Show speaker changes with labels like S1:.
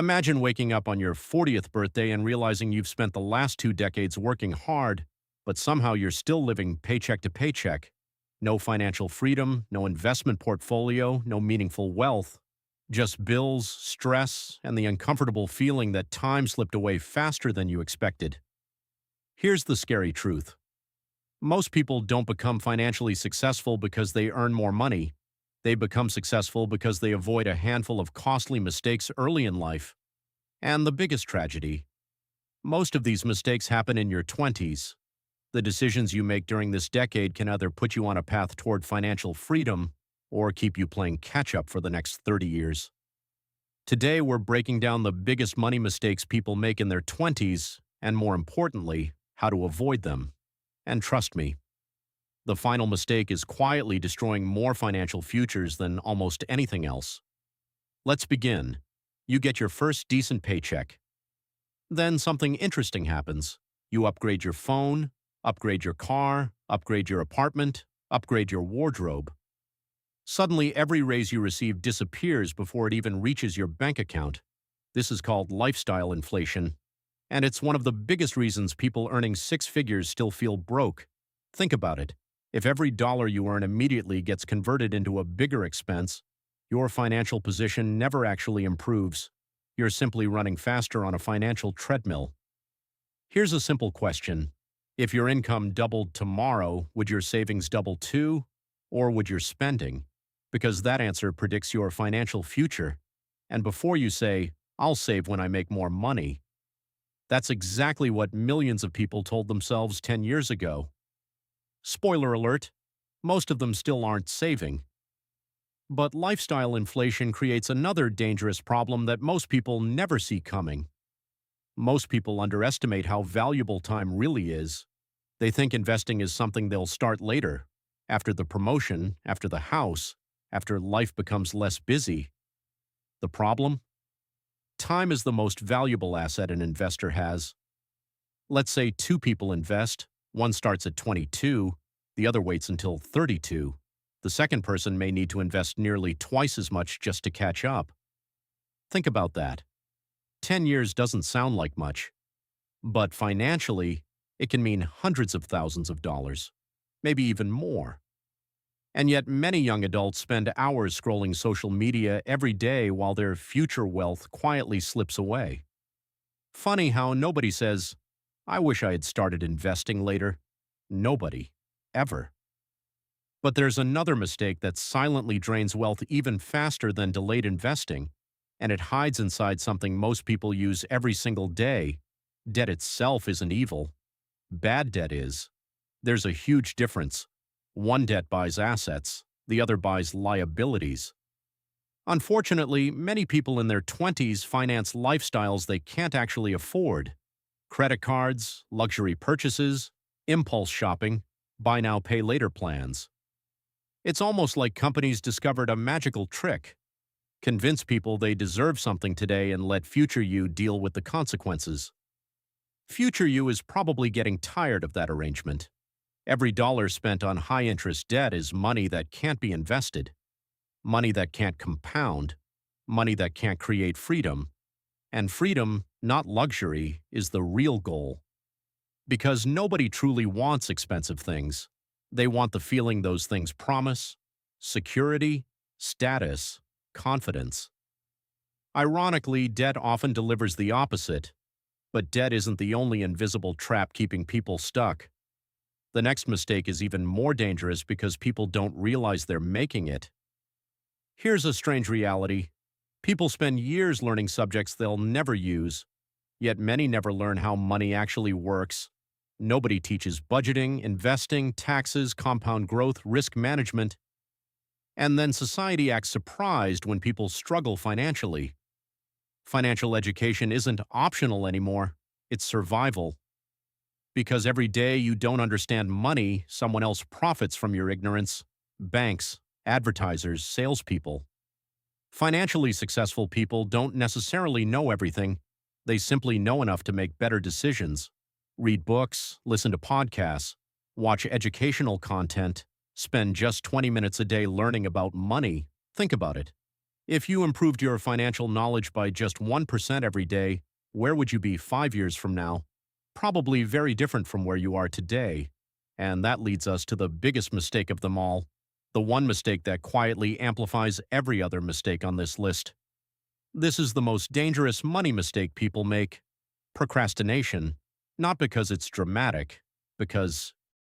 S1: Imagine waking up on your 40th birthday and realizing you've spent the last 2 decades working hard, but somehow you're still living paycheck to paycheck. No financial freedom, no investment portfolio, no meaningful wealth. Just bills, stress, and the uncomfortable feeling that time slipped away faster than you expected. Here's the scary truth. Most people don't become financially successful because they earn more money. They become successful because they avoid a handful of costly mistakes early in life. And the biggest tragedy, most of these mistakes happen in your 20s. The decisions you make during this decade can either put you on a path toward financial freedom or keep you playing catch-up for the next 30 years. Today, we're breaking down the biggest money mistakes people make in their 20s, and more importantly, how to avoid them. And trust me, the final mistake is quietly destroying more financial futures than almost anything else. Let's begin. You get your first decent paycheck. Then something interesting happens. You upgrade your phone, upgrade your car, upgrade your apartment, upgrade your wardrobe. Suddenly, every raise you receive disappears before it even reaches your bank account. This is called lifestyle inflation. And it's one of the biggest reasons people earning six figures still feel broke. Think about it. If every dollar you earn immediately gets converted into a bigger expense, your financial position never actually improves. You're simply running faster on a financial treadmill. Here's a simple question. If your income doubled tomorrow, would your savings double too? Or would your spending? Because that answer predicts your financial future. And before you say, "I'll save when I make more money," that's exactly what millions of people told themselves 10 years ago. Spoiler alert, most of them still aren't saving. But lifestyle inflation creates another dangerous problem that most people never see coming. Most people underestimate how valuable time really is. They think investing is something they'll start later, after the promotion, after the house, after life becomes less busy. The problem? Time is the most valuable asset an investor has. Let's say two people invest. One starts at 22, the other waits until 32. The second person may need to invest nearly twice as much just to catch up. Think about that. 10 years doesn't sound like much, but financially, it can mean hundreds of thousands of dollars, maybe even more. And yet many young adults spend hours scrolling social media every day while their future wealth quietly slips away. Funny how nobody says, "I wish I had started investing later." Nobody, ever. But there's another mistake that silently drains wealth even faster than delayed investing, and it hides inside something most people use every single day. Debt itself isn't evil. Bad debt is. There's a huge difference. One debt buys assets, the other buys liabilities. Unfortunately, many people in their 20s finance lifestyles they can't actually afford. Credit cards, luxury purchases, impulse shopping, buy now, pay later plans. It's almost like companies discovered a magical trick. Convince people they deserve something today and let future you deal with the consequences. Future you is probably getting tired of that arrangement. Every dollar spent on high-interest debt is money that can't be invested, money that can't compound, money that can't create freedom. And freedom, not luxury, is the real goal. Because nobody truly wants expensive things. They want the feeling those things promise: security, status, confidence. Ironically, debt often delivers the opposite. But debt isn't the only invisible trap keeping people stuck. The next mistake is even more dangerous because people don't realize they're making it. Here's a strange reality. People spend years learning subjects they'll never use, yet many never learn how money actually works. Nobody teaches budgeting, investing, taxes, compound growth, risk management. And then society acts surprised when people struggle financially. Financial education isn't optional anymore, it's survival. Because every day you don't understand money, someone else profits from your ignorance: banks, advertisers, salespeople. Financially successful people don't necessarily know everything. They simply know enough to make better decisions. Read books, listen to podcasts, watch educational content, spend just 20 minutes a day learning about money. Think about it. If you improved your financial knowledge by just 1% every day, where would you be 5 years from now? Probably very different from where you are today. And that leads us to the biggest mistake of them all, the one mistake that quietly amplifies every other mistake on this list. This is the most dangerous money mistake people make: procrastination. Not because it's dramatic, because